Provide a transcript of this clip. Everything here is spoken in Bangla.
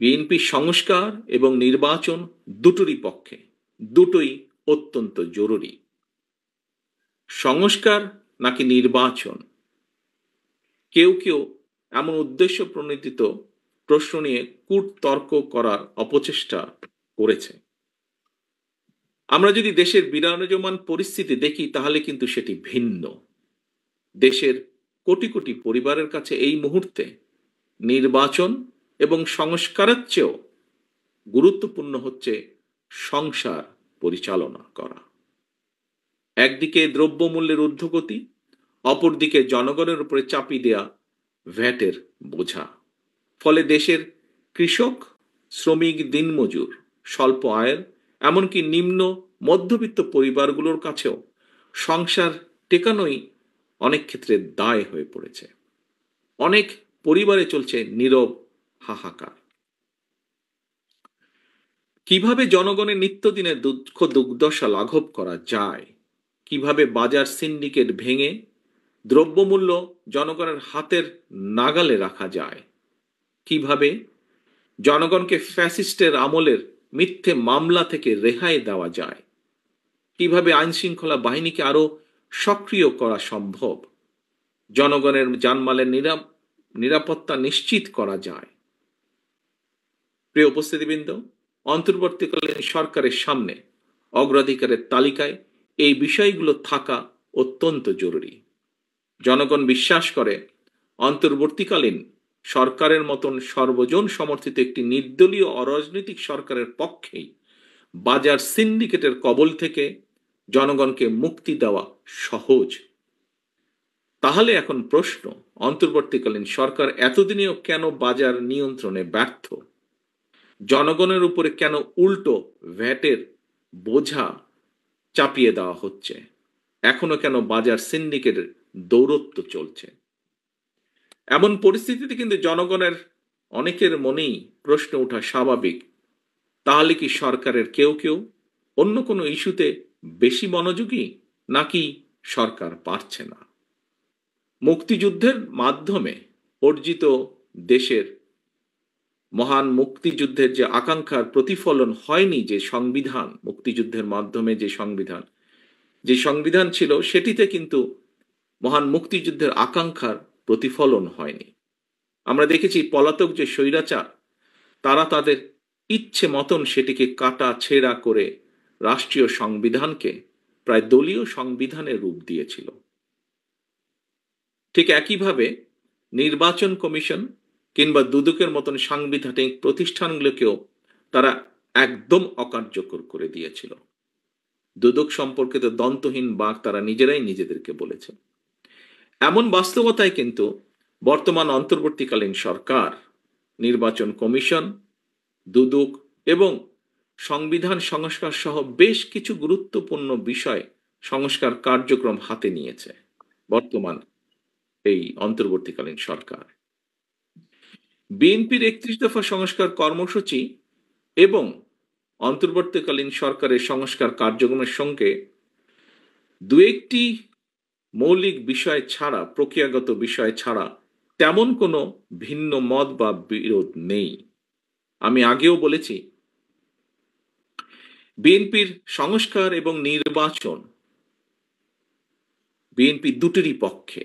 বিএনপি সংস্কার এবং নির্বাচন দুটোরই পক্ষে, দুটোই অত্যন্ত জরুরি। সংস্কার নাকি নির্বাচন, কেউ কেউ এমন উদ্দেশ্য প্রণোদিত প্রশ্ন নিয়ে কূটতর্ক করার অপচেষ্টা করেছে। আমরা যদি দেশের বিরাজমান পরিস্থিতি দেখি তাহলে কিন্তু সেটি ভিন্ন। দেশের কোটি কোটি পরিবারের কাছে এই মুহূর্তে নির্বাচন এবং সংস্কারের চেয়েও গুরুত্বপূর্ণ হচ্ছে সংসার পরিচালনা করা। একদিকে দ্রব্যমূল্যের ঊর্ধ্বগতি, অপরদিকে জনগণের উপরে চাপিয়ে দেয়া ভ্যাটের বোঝা। ফলে দেশের কৃষক, শ্রমিক, দিনমজুর, স্বল্প আয়ের, এমনকি নিম্ন মধ্যবিত্ত পরিবারগুলোর কাছেও সংসার টেকানোই অনেক ক্ষেত্রে দায় হয়ে পড়েছে। অনেক পরিবারে চলছে নীরব হাহাকার। কিভাবে জনগণের নিত্যদিনের দুঃখ দুর্দশা লাঘব করা যায়, কিভাবে বাজার সিন্ডিকেট ভেঙে দ্রব্যমূল্য জনগণের হাতের নাগালে রাখা যায়, কিভাবে জনগণকে ফ্যাসিস্টের আমলের মিথ্যে মামলা থেকে রেহাই দেওয়া যায়, কিভাবে আইন শৃঙ্খলা বাহিনীকে আরো সক্রিয় করা সম্ভব, জনগণের জানমালের নিরাপত্তা নিশ্চিত করা যায়। প্রিয় উপস্থিতিবৃন্দ, অন্তর্বর্তীকালীন সরকারের সামনে অগ্রাধিকারের তালিকায় এই বিষয়গুলো থাকা অত্যন্ত জরুরি। জনগণ বিশ্বাস করে অন্তর্বর্তীকালীন সরকারের মতন সর্বজন সমর্থিত একটি নির্দলীয় অরাজনৈতিক সরকারের পক্ষেই বাজার সিন্ডিকেটের কবল থেকে জনগণকে মুক্তি দেওয়া সহজ। তাহলে এখন প্রশ্ন, অন্তর্বর্তীকালীন সরকার এতদিনেও কেন বাজার নিয়ন্ত্রণে ব্যর্থ? জনগণের উপরে কেন উল্টো ভ্যাটের বোঝা চাপিয়ে দেওয়া হচ্ছে? এখনো কেন বাজার সিন্ডিকেটের দৌরত্ব চলছে? এমন পরিস্থিতিতে কিন্তু জনগণের অনেকের মনেই প্রশ্ন ওঠা স্বাভাবিক, তাহলে কি সরকারের কেউ কেউ অন্য কোনো ইস্যুতে বেশি মনোযোগী, নাকি সরকার পারছে না? মুক্তিযুদ্ধের মাধ্যমে অর্জিত দেশের মহান মুক্তিযুদ্ধের যে আকাঙ্ক্ষার প্রতিফলন হয়নি, যে সংবিধান, মুক্তিযুদ্ধের মাধ্যমে যে সংবিধান ছিল, সেটিতে কিন্তু মহান মুক্তিযুদ্ধের আকাঙ্ক্ষার প্রতিফলন হয়নি। আমরা দেখেছি পলাতক যে স্বৈরাচার, তারা তাদের ইচ্ছে মতন সেটিকে কাটা ছেঁড়া করে রাষ্ট্রীয় সংবিধানকে প্রায় দলীয় সংবিধানের রূপ দিয়েছিল। ঠিক একইভাবে নির্বাচন কমিশন কিংবা দুদকের মতন সাংবিধানিক প্রতিষ্ঠানগুলোকেও তারা একদম অকার্যকর করে দিয়েছিল। দুদক সম্পর্কিত দন্তহীন বাক তারা নিজেরাই নিজেদেরকে বলেছে। এমন বাস্তবতায় কিন্তু বর্তমান অন্তর্বর্তীকালীন সরকার নির্বাচন কমিশন, দুদক এবং সংবিধান সংস্কার সহ বেশ কিছু গুরুত্বপূর্ণ বিষয় সংস্কার কার্যক্রম হাতে নিয়েছে বর্তমান এই অন্তর্বর্তীকালীন সরকার। বিএনপির 31 দফা সংস্কার কর্মসূচি এবং অন্তর্বর্তীকালীন সরকারের সংস্কার কার্যক্রমের সঙ্গে দু একটি মৌলিক বিষয় ছাড়া, প্রক্রিয়াগত বিষয় ছাড়া তেমন কোনো ভিন্ন মত বা বিরোধ নেই। আমি আগেও বলেছি, বিএনপির সংস্কার এবং নির্বাচন, বিএনপি দুটোরই পক্ষে।